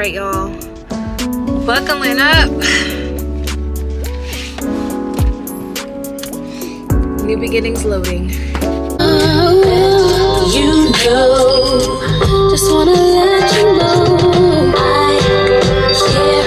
right, y'all, buckling up. New beginnings loading. You know, just wanna let you know I care.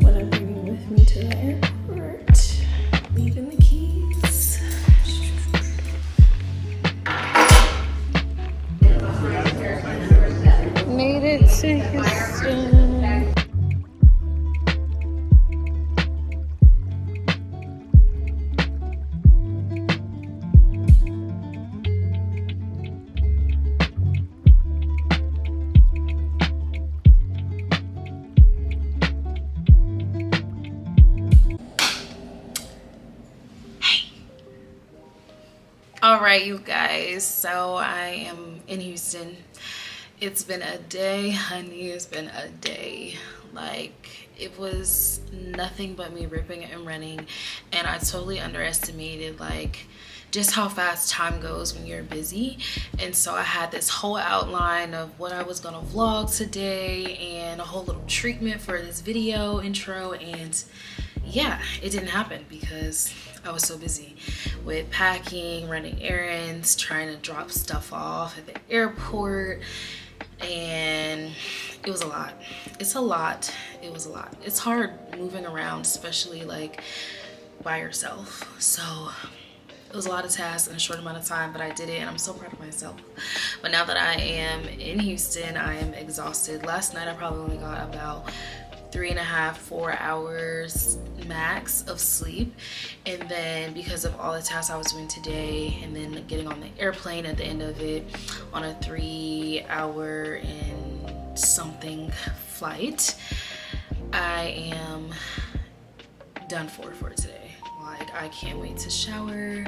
What I'm bringing with me to the airport. Leaving the keys. Made it to Houston. All right, you guys, so I am in Houston. It's been a day, honey. It's been a day. Like, it was nothing but me ripping and running, and I totally underestimated like just how fast time goes when you're busy. And so I had this whole outline of what I was gonna vlog today and a whole little treatment for this video intro, and yeah, it didn't happen because I was so busy with packing, running errands, trying to drop stuff off at the airport, and it was a lot. It's a lot. It was a lot. It's hard moving around, especially like by yourself. So it was a lot of tasks in a short amount of time, but I did it and I'm so proud of myself. But now that I am in Houston, I am exhausted. Last night I probably only got about 3.5 to 4 hours max of sleep, and then because of all the tasks I was doing today and then getting on the airplane at the end of it on a 3-hour and something flight, I am done for today. Like, I can't wait to shower,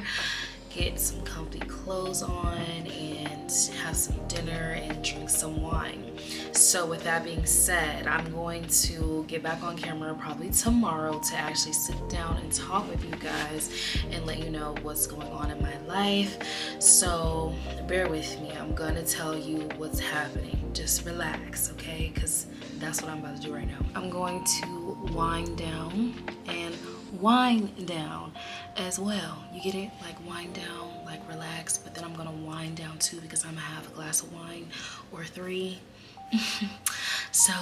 get some comfy clothes on, and have some dinner and drink some wine. So with that being said, I'm going to get back on camera probably tomorrow to actually sit down and talk with you guys and let you know what's going on in my life. So bear with me. I'm gonna tell you what's happening. Just relax, okay? Because that's what I'm about to do right now. I'm going to wind down and wind down as well. You get it? Like wind down, like relax, but then I'm gonna wind down too because I'm gonna have a glass of wine or 3. So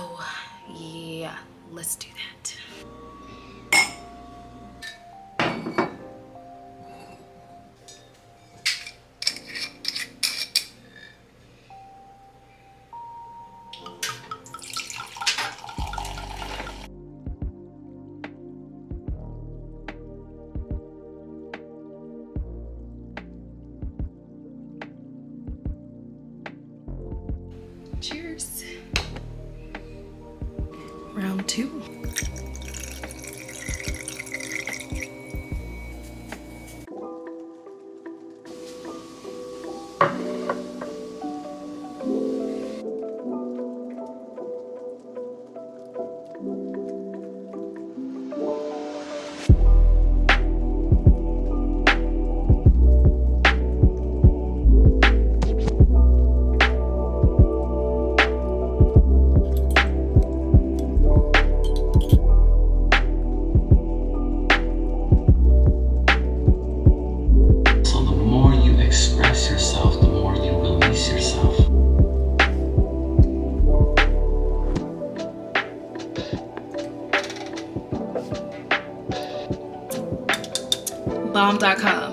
yeah, let's do that. Cheers. Round 2. BomBomb.com.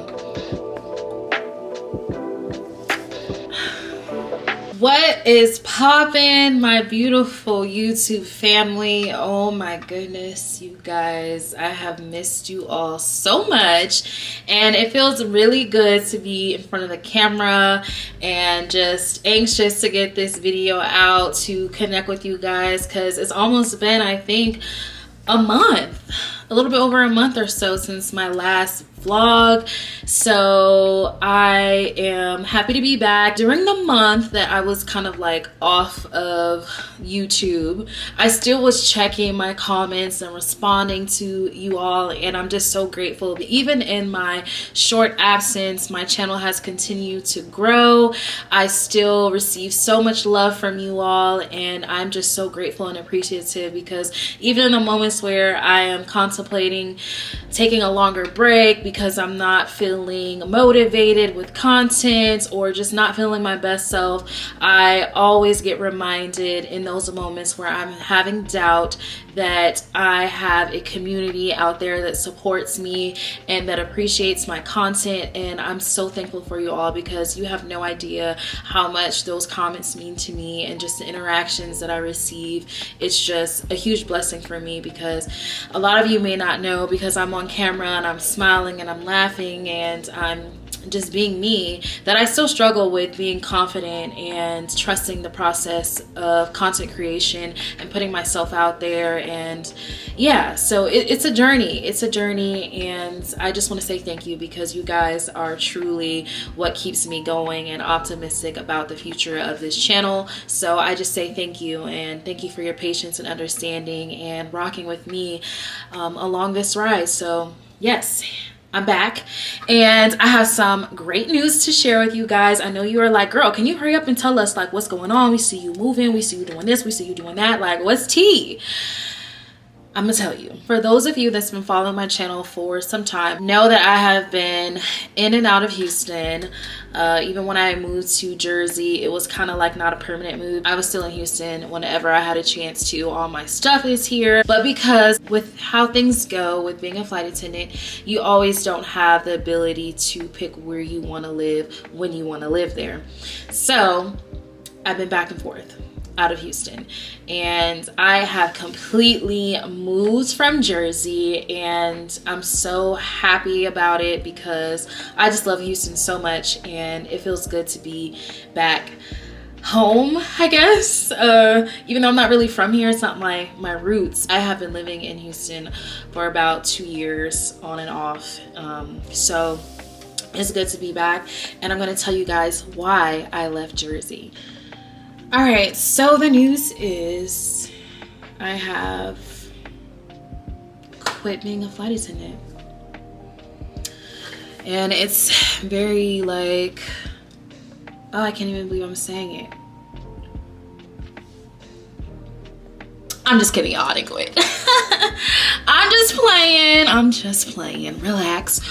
What is poppin', my beautiful YouTube family? Oh my goodness, you guys, I have missed you all so much, and it feels really good to be in front of the camera and just anxious to get this video out to connect with you guys, because it's almost been, I think, a month, a little bit over a month or so since my last vlog. So I am happy to be back. During the month that I was kind of like off of YouTube, I still was checking my comments and responding to you all, and I'm just so grateful that even in my short absence, my channel has continued to grow. I still receive so much love from you all, and I'm just so grateful and appreciative, because even in the moments where I am contemplating taking a longer break because I'm not feeling motivated with content or just not feeling my best self, I always get reminded in those moments where I'm having doubt that I have a community out there that supports me and that appreciates my content. And I'm so thankful for you all, because you have no idea how much those comments mean to me, and just the interactions that I receive. It's just a huge blessing for me, because a lot of you may not know, because I'm on camera and I'm smiling and I'm laughing and I'm just being me, that I still struggle with being confident and trusting the process of content creation and putting myself out there. And yeah, so it's a journey. It's a journey, and I just want to say thank you, because you guys are truly what keeps me going and optimistic about the future of this channel. So I just say thank you, and thank you for your patience and understanding and rocking with me along this ride. So yes, I'm back, and I have some great news to share with you guys. I know you are like, girl, can you hurry up and tell us like what's going on? We see you moving, we see you doing this, we see you doing that. Like, what's tea? I'm gonna tell you. For those of you that's been following my channel for some time, know that I have been in and out of Houston. Even when I moved to Jersey, it was kind of like not a permanent move. I was still in Houston whenever I had a chance to. All my stuff is here. But because with how things go with being a flight attendant, you always don't have the ability to pick where you want to live when you want to live there. So I've been back and forth out of Houston, and I have completely moved from Jersey, and I'm so happy about it, because I just love Houston so much, and it feels good to be back home, I guess. Even though I'm not really from here, it's not my roots. I have been living in Houston for about 2 years on and off, so it's good to be back, and I'm going to tell you guys why I left Jersey. All right, so the news is I have quit being a flight attendant. And it's very like, oh, I can't even believe I'm saying it. I'm just kidding, y'all, I didn't quit. I'm just playing, relax.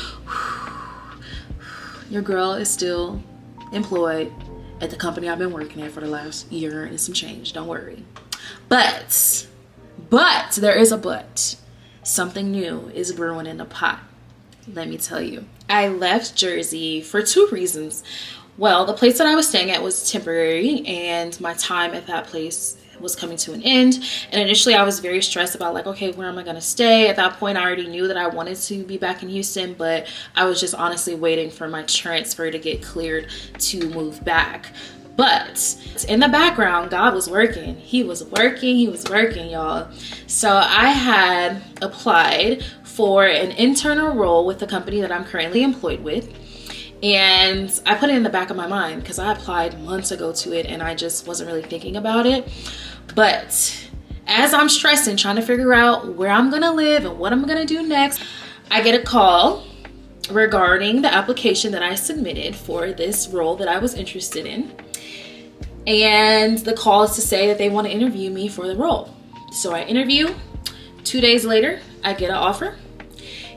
Your girl is still employed at the company I've been working at for the last year and some change, don't worry. But there is a but. Something new is brewing in the pot. Let me tell you. I left Jersey for 2 reasons. Well, the place that I was staying at was temporary, and my time at that place was coming to an end. And initially I was very stressed about like, okay, where am I gonna stay? At that point I already knew that I wanted to be back in Houston, but I was just honestly waiting for my transfer to get cleared to move back. But in the background, God was working. He was working, y'all. So I had applied for an internal role with the company that I'm currently employed with. And I put it in the back of my mind because I applied months ago to it, and I just wasn't really thinking about it. But as I'm stressing, trying to figure out where I'm gonna live and what I'm gonna do next, I get a call regarding the application that I submitted for this role that I was interested in. And the call is to say that they want to interview me for the role. So I interview. 2 days later, I get an offer.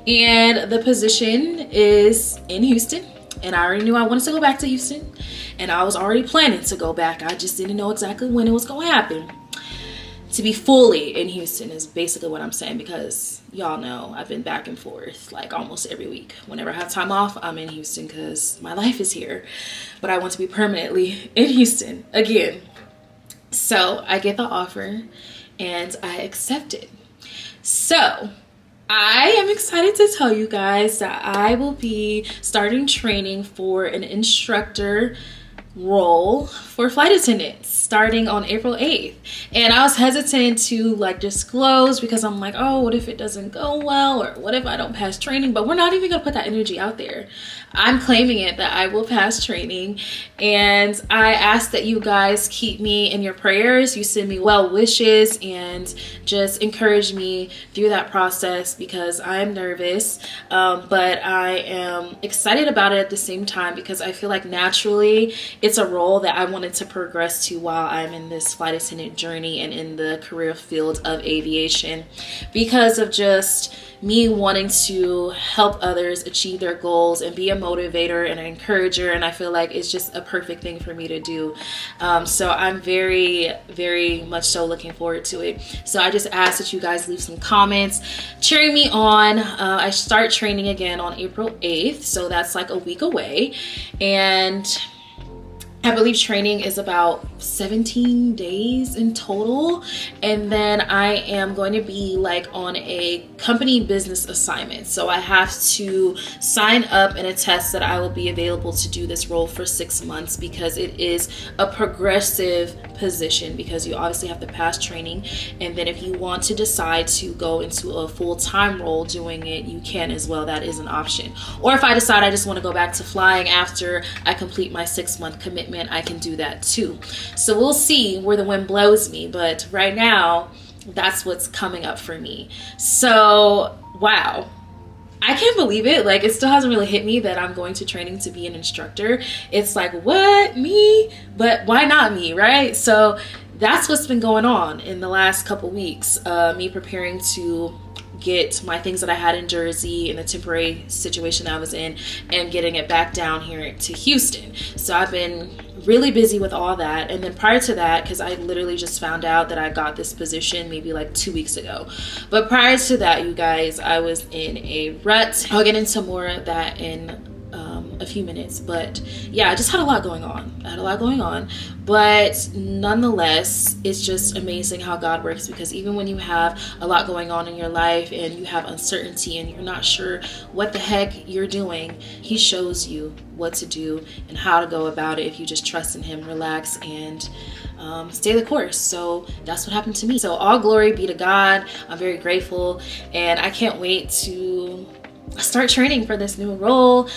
And the position is in Houston. And I already knew I wanted to go back to Houston. And I was already planning to go back. I just didn't know exactly when it was going to happen. to be fully in Houston is basically what I'm saying, because y'all know I've been back and forth like almost every week. Whenever I have time off, I'm in Houston because my life is here. But I want to be permanently in Houston again. So I get the offer and I accept it. So I am excited to tell you guys that I will be starting training for an instructor role for flight attendants starting on April 8th. And I was hesitant to like disclose because I'm like, oh, what if it doesn't go well, or what if I don't pass training? But we're not even gonna put that energy out there. I'm claiming it that I will pass training, and I ask that you guys keep me in your prayers. You send me well wishes and just encourage me through that process, because I'm nervous, but I am excited about it at the same time, because I feel like naturally it's a role that I wanted to progress to while I'm in this flight attendant journey and in the career field of aviation, because of just me wanting to help others achieve their goals and be a motivator and an encourager. And I feel like it's just a perfect thing for me to do. So I'm very, very much so looking forward to it. So I just ask that you guys leave some comments cheering me on. I start training again on April 8th. So that's like a week away. And I believe training is about 17 days in total. And then I am going to be like on a company business assignment. So I have to sign up and attest that I will be available to do this role for 6 months, because it is a progressive position, because you obviously have to pass training. And then if you want to decide to go into a full-time role doing it, you can as well. That is an option. Or if I decide I just want to go back to flying after I complete my 6-month commitment, I can do that too. So we'll see where the wind blows me, but right now that's what's coming up for me. So wow, I can't believe it. Like, it still hasn't really hit me that I'm going to training to be an instructor. It's like, what, me? But why not me, right? So that's what's been going on in the last couple weeks, me preparing to get my things that I had in Jersey in the temporary situation I was in and getting it back down here to Houston. So I've been really busy with all that. And then prior to that, because I literally just found out that I got this position maybe like 2 weeks ago. But prior to that, you guys, I was in a rut. I'll get into more of that in a few minutes. But yeah, I just had a lot going on. But nonetheless, it's just amazing how God works, because even when you have a lot going on in your life and you have uncertainty and you're not sure what the heck you're doing, He shows you what to do and how to go about it if you just trust in Him, relax, and stay the course. So that's what happened to me. So all glory be to God. I'm very grateful, and I can't wait to start training for this new role.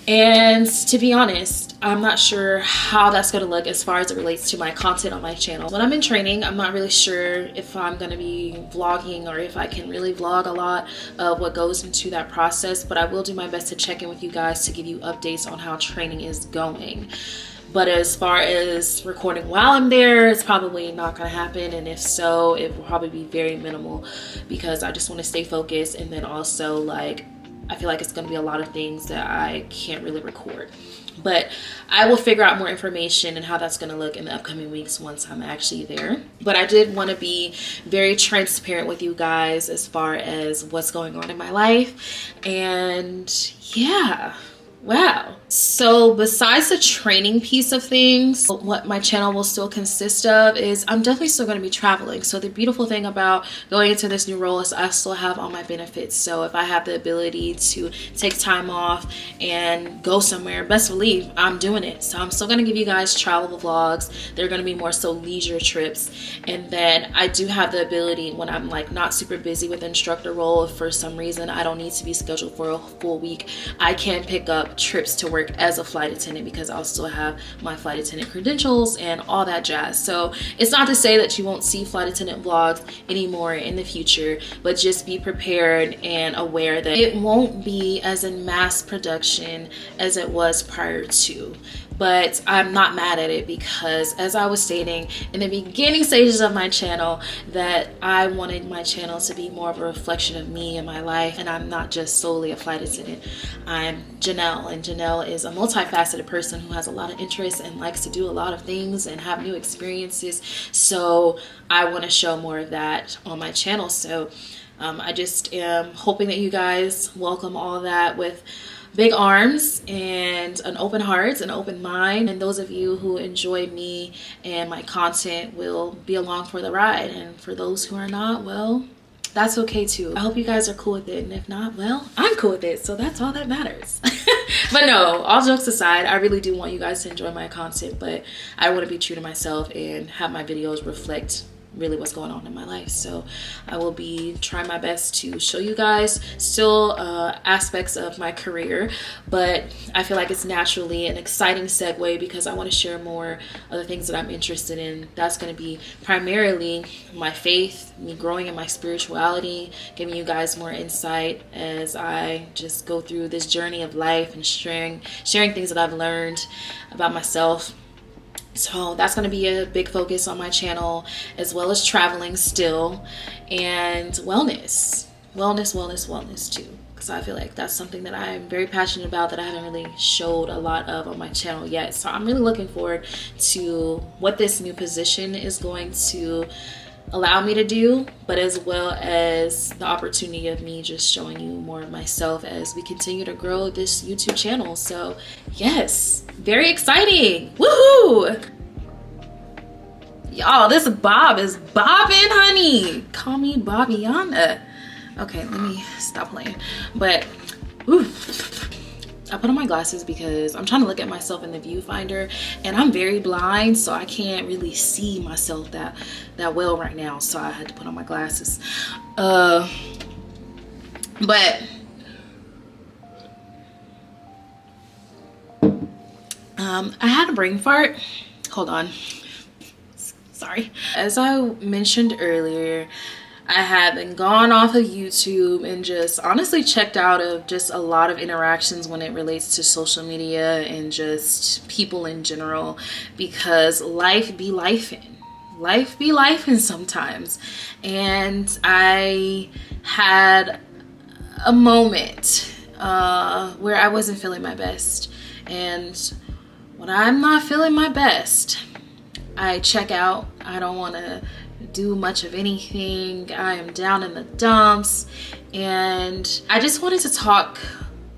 And to be honest, I'm not sure how that's going to look as far as it relates to my content on my channel. When I'm in training, I'm not really sure if I'm going to be vlogging or if I can really vlog a lot of what goes into that process, but I will do my best to check in with you guys to give you updates on how training is going. But as far as recording while I'm there, it's probably not going to happen. And if so, it will probably be very minimal, because I just want to stay focused. And then also, like, I feel like it's going to be a lot of things that I can't really record. But I will figure out more information and how that's going to look in the upcoming weeks once I'm actually there. But I did want to be very transparent with you guys as far as what's going on in my life. And yeah. Wow. So besides the training piece of things, what my channel will still consist of is I'm definitely still going to be traveling. So the beautiful thing about going into this new role is I still have all my benefits. So if I have the ability to take time off and go somewhere, best believe I'm doing it. So I'm still going to give you guys travel vlogs. They're going to be more so leisure trips. And then I do have the ability, when I'm like not super busy with instructor role, if for some reason I don't need to be scheduled for a full week, I can pick up trips to work as a flight attendant, because I'll still have my flight attendant credentials and all that jazz. So it's not to say that you won't see flight attendant vlogs anymore in the future, but just be prepared and aware that it won't be as in mass production as it was prior to. but I'm not mad at it because, as I was stating in the beginning stages of my channel, that I wanted my channel to be more of a reflection of me and my life, and I'm not just solely a flight attendant. I'm Janelle, and Janelle is a multifaceted person who has a lot of interests and likes to do a lot of things and have new experiences. So I want to show more of that on my channel. So I just am hoping that you guys welcome all that with big arms and an open heart, an open mind, and those of you who enjoy me and my content will be along for the ride, and for those who are not, well, that's okay too. I hope you guys are cool with it, and if not, well, I'm cool with it, so that's all that matters. But no, all jokes aside, I really do want you guys to enjoy my content, but I want to be true to myself and have my videos reflect really what's going on in my life. So I will be trying my best to show you guys still aspects of my career, but I feel like it's naturally an exciting segue because I want to share more of the things that I'm interested in. That's going to be primarily my faith, me growing in my spirituality, giving you guys more insight as I just go through this journey of life and sharing things that I've learned about myself. So that's going to be a big focus on my channel, as well as traveling still, and wellness too, because I feel like that's something that I'm very passionate about that I haven't really showed a lot of on my channel yet. So I'm really looking forward to what this new position is going to allow me to do, but as well as the opportunity of me just showing you more of myself as we continue to grow this YouTube channel. So yes, very exciting. Woohoo! Y'all, this bob is bobbing, honey. Call me Bobbiana. Okay, let me stop playing. But I put on my glasses because I'm trying to look at myself in the viewfinder, and I'm very blind, so I can't really see myself that well right now. So I had to put on my glasses. But I had a brain fart. Hold on. Sorry. As I mentioned earlier, I have been gone off of YouTube and just honestly checked out of just a lot of interactions when it relates to social media and just people in general, because life be lifing. Life be lifing sometimes. And I had a moment where I wasn't feeling my best. And when I'm not feeling my best, I check out. I don't want to do much of anything. I am down in the dumps, and I just wanted to talk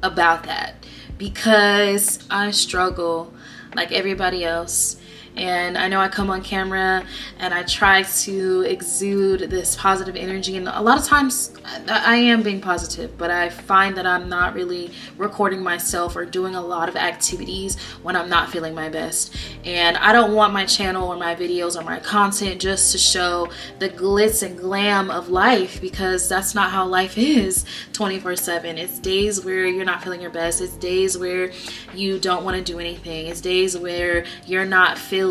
about that because I struggle like everybody else. And I know I come on camera and I try to exude this positive energy, and a lot of times I am being positive, but I find that I'm not really recording myself or doing a lot of activities when I'm not feeling my best. And I don't want my channel or my videos or my content just to show the glitz and glam of life, because that's not how life is 24/7. It's days where you're not feeling your best. It's days where you don't want to do anything. It's days where you're not feeling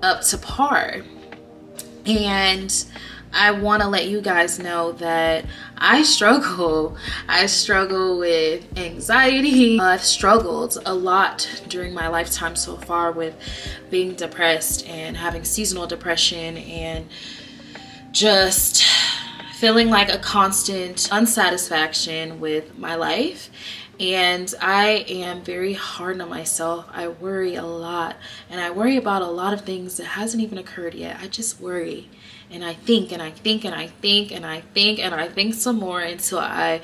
up to par. And I want to let you guys know that I struggle with anxiety. I've struggled a lot during my lifetime so far with being depressed and having seasonal depression and just feeling like a constant unsatisfaction with my life. And I am very hard on myself. I worry a lot, and I worry about a lot of things that hasn't even occurred yet. I just worry, and I think and I think and I think and I think and I think some more until I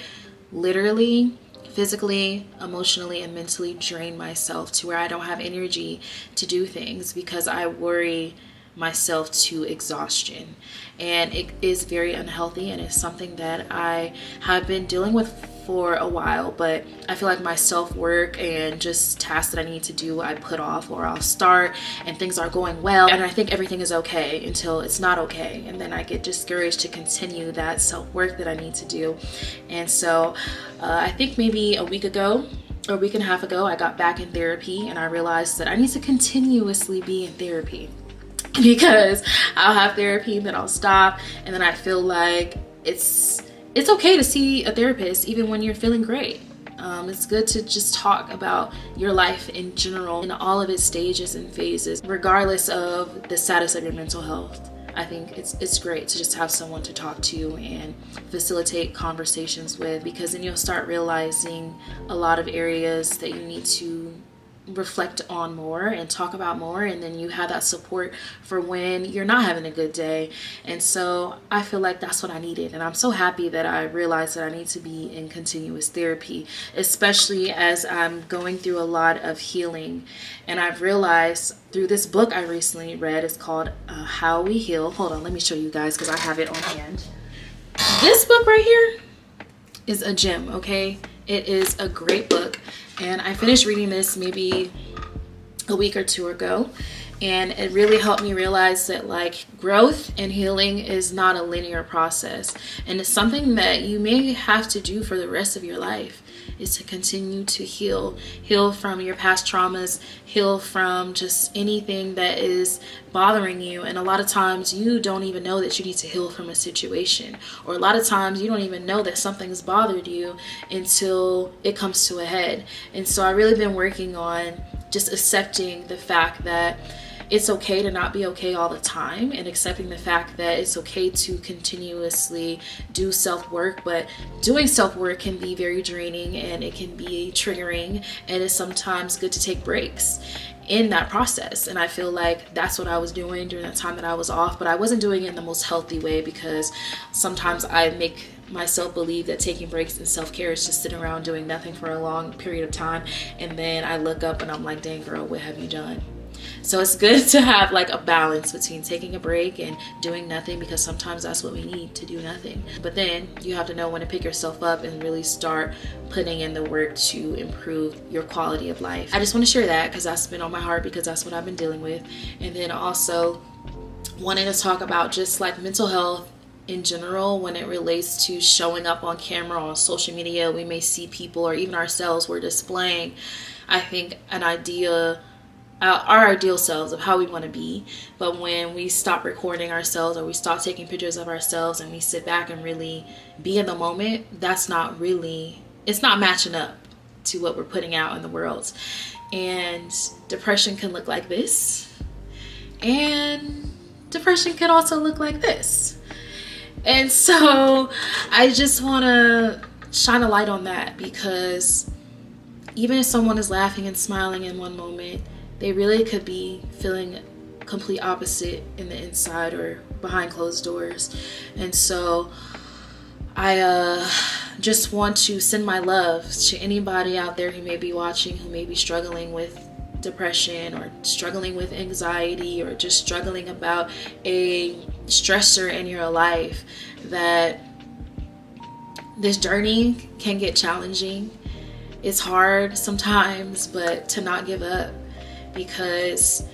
literally, physically, emotionally, and mentally drain myself to where I don't have energy to do things because I worry myself to exhaustion. And it is very unhealthy, and it's something that I have been dealing with for a while, but I feel like my self-work and just tasks that I need to do, I put off, or I'll start and things are going well and I think everything is okay until it's not okay, and then I get discouraged to continue that self-work that I need to do. And so I think maybe a week ago or a week and a half ago, I got back in therapy, and I realized that I need to continuously be in therapy, because I'll have therapy, then I'll stop, and then I feel like it's okay to see a therapist even when you're feeling great. It's good to just talk about your life in general, in all of its stages and phases, regardless of the status of your mental health. I think it's great to just have someone to talk to and facilitate conversations with, because then you'll start realizing a lot of areas that you need to reflect on more and talk about more, and then you have that support for when you're not having a good day. And so I feel like that's what I needed, and I'm so happy that I realized that I need to be in continuous therapy, especially as I'm going through a lot of healing. And I've realized through this book I recently read, it's called How We Heal. Hold on, let me show you guys because I have it on hand. This book right here is a gem, okay? It is a great book, and I finished reading this maybe a week or two ago, and it really helped me realize that like growth and healing is not a linear process, and it's something that you may have to do for the rest of your life, is to continue to heal from your past traumas, heal from just anything that is bothering you. And a lot of times you don't even know that you need to heal from a situation, or a lot of times you don't even know that something's bothered you until it comes to a head. And so I've really been working on just accepting the fact that it's okay to not be okay all the time, and accepting the fact that it's okay to continuously do self-work. But doing self-work can be very draining, and it can be triggering, and it's sometimes good to take breaks in that process. And I feel like that's what I was doing during the time that I was off, but I wasn't doing it in the most healthy way, because sometimes I make myself believe that taking breaks and self-care is just sitting around doing nothing for a long period of time, and then I look up and I'm like, dang girl, what have you done? So it's good to have like a balance between taking a break and doing nothing, because sometimes that's what we need, to do nothing. But then you have to know when to pick yourself up and really start putting in the work to improve your quality of life. I just want to share that because that's been on my heart, because that's what I've been dealing with. And then also wanting to talk about just like mental health in general when it relates to showing up on camera, on social media. We may see people, or even ourselves, we're displaying, I think, an idea, our ideal selves of how we want to be. But when we stop recording ourselves, or we stop taking pictures of ourselves, and we sit back and really be in the moment, it's not matching up to what we're putting out in the world. And depression can look like this, and depression can also look like this. And so I just want to shine a light on that, because even if someone is laughing and smiling in one moment, they really could be feeling complete opposite in the inside or behind closed doors. And so I just want to send my love to anybody out there who may be watching, who may be struggling with depression, or struggling with anxiety, or just struggling about a stressor in your life, that this journey can get challenging. It's hard sometimes, but to not give up, because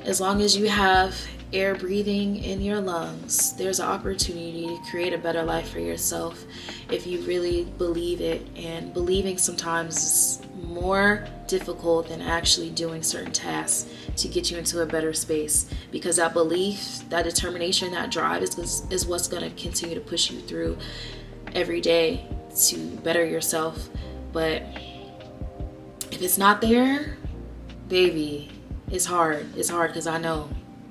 as long as you have air breathing in your lungs, there's an opportunity to create a better life for yourself if you really believe it. And believing sometimes is more difficult than actually doing certain tasks to get you into a better space, because that belief, that determination, that drive is what's going to continue to push you through every day to better yourself. But if it's not there, baby, it's hard because I know.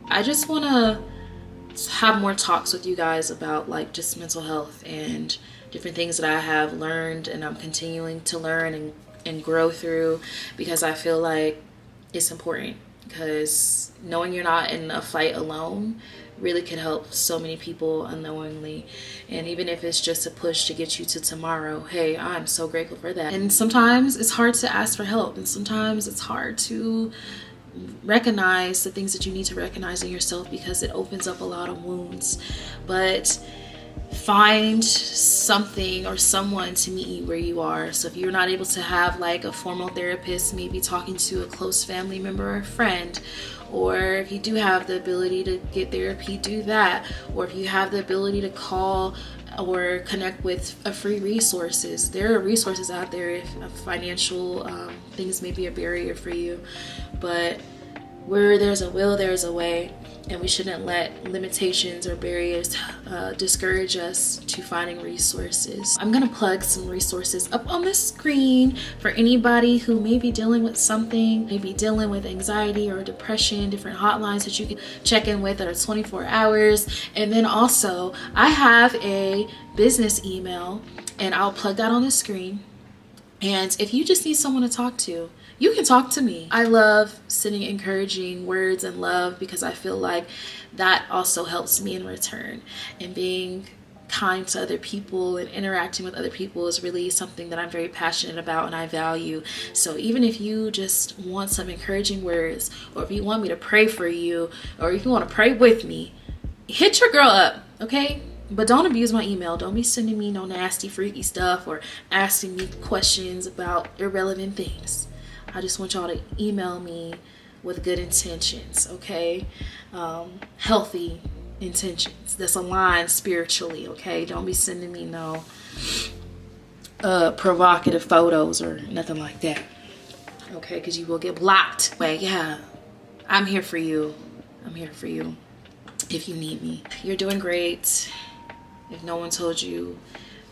I just want to have more talks with you guys about like just mental health and different things that I have learned and I'm continuing to learn and grow through, because I feel like it's important, because knowing you're not in a fight alone really can help so many people unknowingly. And even if it's just a push to get you to tomorrow, hey, I'm so grateful for that. And sometimes it's hard to ask for help, and sometimes it's hard to recognize the things that you need to recognize in yourself, because it opens up a lot of wounds. But find something or someone to meet you where you are. So if you're not able to have like a formal therapist, maybe talking to a close family member or a friend, or if you do have the ability to get therapy, do that. Or if you have the ability to call or connect with free resources, there are resources out there if financial things may be a barrier for you. But where there's a will, there's a way. and we shouldn't let limitations or barriers discourage us to finding resources. I'm gonna plug some resources up on the screen for anybody who may be dealing with something, maybe dealing with anxiety or depression, different hotlines that you can check in with that are 24 hours. And then also I have a business email, and I'll plug that on the screen. And if you just need someone to talk to, you can talk to me. I love sending encouraging words and love because I feel like that also helps me in return. And being kind to other people and interacting with other people is really something that I'm very passionate about and I value. So even if you just want some encouraging words, or if you want me to pray for you, or if you want to pray with me, hit your girl up, okay? But don't abuse my email. Don't be sending me no nasty, freaky stuff or asking me questions about irrelevant things. I just want y'all to email me with good intentions, okay? Healthy intentions that's aligned spiritually, okay? Don't be sending me no provocative photos or nothing like that, okay? Because you will get blocked. But yeah, I'm here for you. I'm here for you if you need me. You're doing great. If no one told you,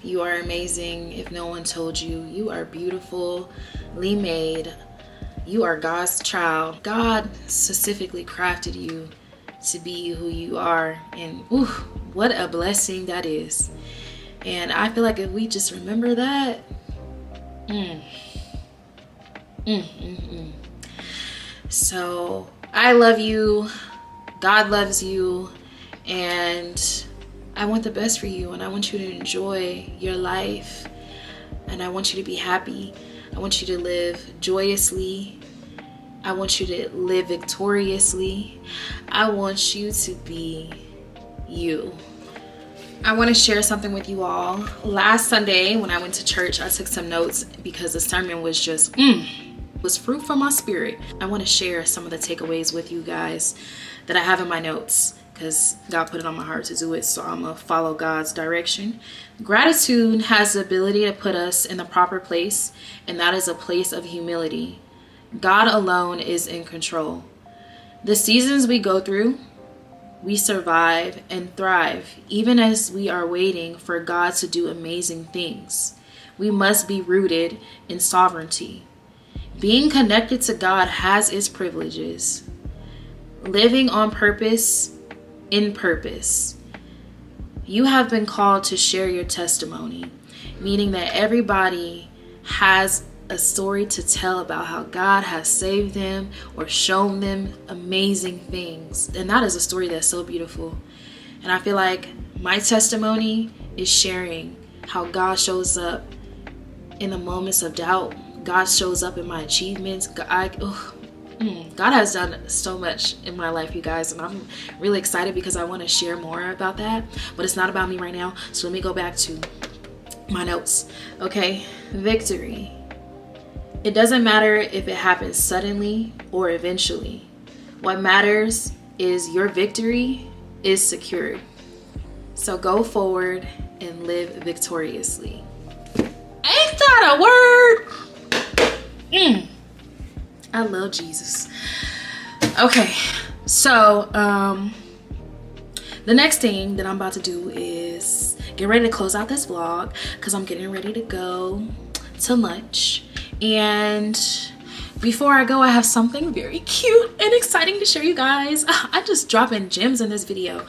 you are amazing. If no one told you, you are beautifully made. You are God's child. God specifically crafted you to be who you are. And ooh, what a blessing that is. And I feel like if we just remember that, So I love you. God loves you. And I want the best for you. And I want you to enjoy your life. And I want you to be happy. I want you to live joyously. I want you to live victoriously. I want you to be you. I want to share something with you all. Last Sunday when I went to church, I took some notes because the sermon was just was fruit from my spirit. I want to share some of the takeaways with you guys that I have in my notes because God put it on my heart to do it, so I'm gonna follow God's direction. Gratitude has the ability to put us in the proper place, and that is a place of humility. God alone is in control. The seasons we go through, we survive and thrive, even as we are waiting for God to do amazing things. We must be rooted in sovereignty. Being connected to God has its privileges. Living on purpose, in purpose. You have been called to share your testimony, meaning that everybody has a story to tell about how God has saved them or shown them amazing things. And that is a story that's so beautiful. And I feel like my testimony is sharing how God shows up in the moments of doubt. God shows up in my achievements. God has done so much in my life, you guys, and I'm really excited because I want to share more about that. But it's not about me right now. So let me go back to my notes. Okay, victory. It doesn't matter if it happens suddenly or eventually. What matters is your victory is secured. So go forward and live victoriously. Ain't that a word? I love Jesus. Okay, so the next thing that I'm about to do is get ready to close out this vlog because I'm getting ready to go to lunch. And before I go, I have something very cute and exciting to show you guys. I'm just dropping gems in this video,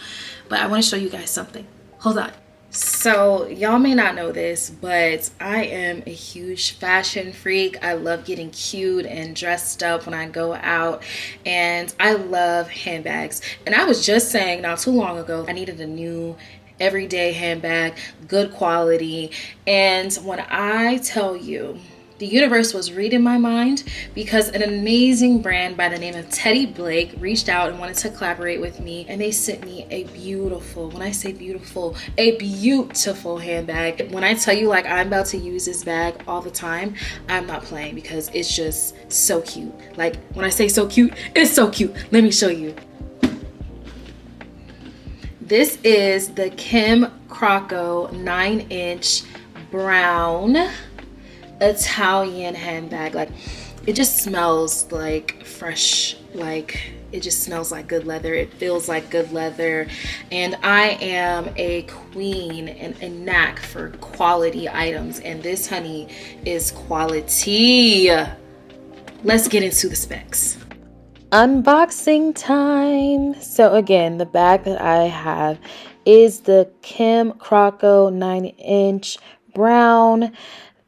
but I want to show you guys something. Hold on. So y'all may not know this, but I am a huge fashion freak. I love getting cute and dressed up when I go out, and I love handbags. And I was just saying not too long ago, I needed a new everyday handbag, good quality. And when I tell you, the universe was reading my mind because an amazing brand by the name of Teddy Blake reached out and wanted to collaborate with me, and they sent me a beautiful, when I say beautiful, a beautiful handbag. When I tell you like I'm about to use this bag all the time, I'm not playing because it's just so cute. Like when I say so cute, it's so cute. Let me show you. This is the Kim Croco 9-inch brown Italian handbag. Like it just smells like fresh, like it just smells like good leather. It feels like good leather. And I am a queen and a knack for quality items. And this, honey, is quality. Let's get into the specs. Unboxing time. So again, the bag that I have is the Kim Croco 9-inch brown.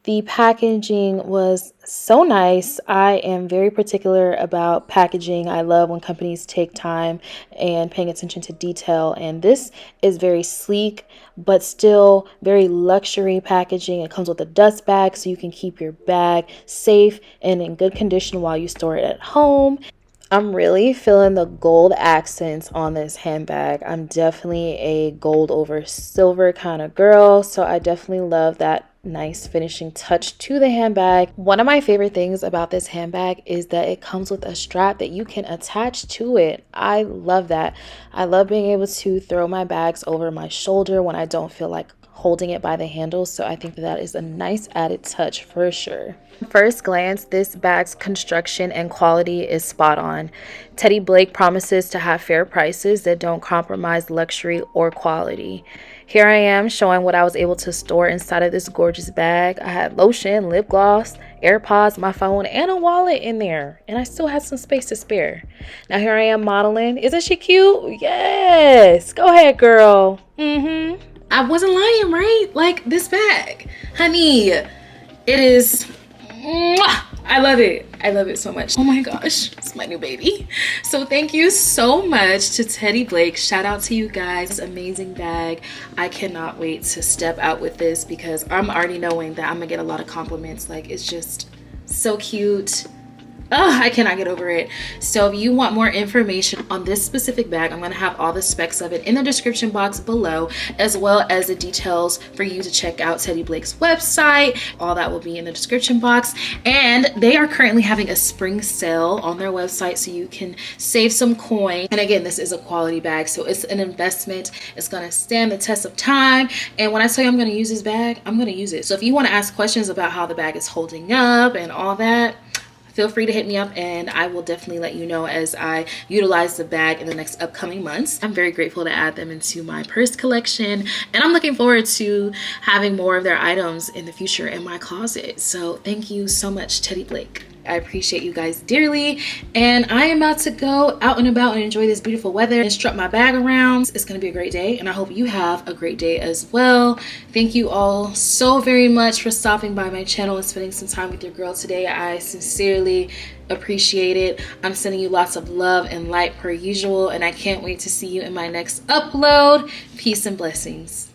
The packaging was so nice. I am very particular about packaging. I love when companies take time and paying attention to detail. And this is very sleek, but still very luxury packaging. It comes with a dust bag so you can keep your bag safe and in good condition while you store it at home. I'm really feeling the gold accents on this handbag. I'm definitely a gold over silver kind of girl, so I definitely love that nice finishing touch to the handbag. One of my favorite things about this handbag is that it comes with a strap that you can attach to it. I love that. I love being able to throw my bags over my shoulder when I don't feel like holding it by the handle, so I think that is a nice added touch for sure. First glance, this bag's construction and quality is spot on. Teddy Blake promises to have fair prices that don't compromise luxury or quality. Here I am showing what I was able to store inside of this gorgeous bag. I had lotion, lip gloss, AirPods, my phone, and a wallet in there. And I still had some space to spare. Now here I am modeling. Isn't she cute? Yes. Go ahead, girl. I wasn't lying, right? Like, this bag. Honey, it is... Mwah! I love it. I love it so much. Oh my gosh, it's my new baby. So thank you so much to Teddy Blake. Shout out to you guys. Amazing bag. I cannot wait to step out with this because I'm already knowing that I'm gonna get a lot of compliments. Like, it's just so cute. Oh, I cannot get over it. So if you want more information on this specific bag, I'm going to have all the specs of it in the description box below, as well as the details for you to check out Teddy Blake's website. All that will be in the description box. And they are currently having a spring sale on their website, so you can save some coin. And again, this is a quality bag, so it's an investment. It's going to stand the test of time. And when I tell you I'm going to use this bag, I'm going to use it. So if you want to ask questions about how the bag is holding up and all that, feel free to hit me up and I will definitely let you know as I utilize the bag in the next upcoming months. I'm very grateful to add them into my purse collection, and I'm looking forward to having more of their items in the future in my closet. So thank you so much, Teddy Blake. I appreciate you guys dearly, and I am about to go out and about and enjoy this beautiful weather and strut my bag around. It's gonna be a great day, and I hope you have a great day as well. Thank you all so very much for stopping by my channel and spending some time with your girl today. I sincerely appreciate it. I'm sending you lots of love and light per usual, and I can't wait to see you in my next upload. Peace and blessings.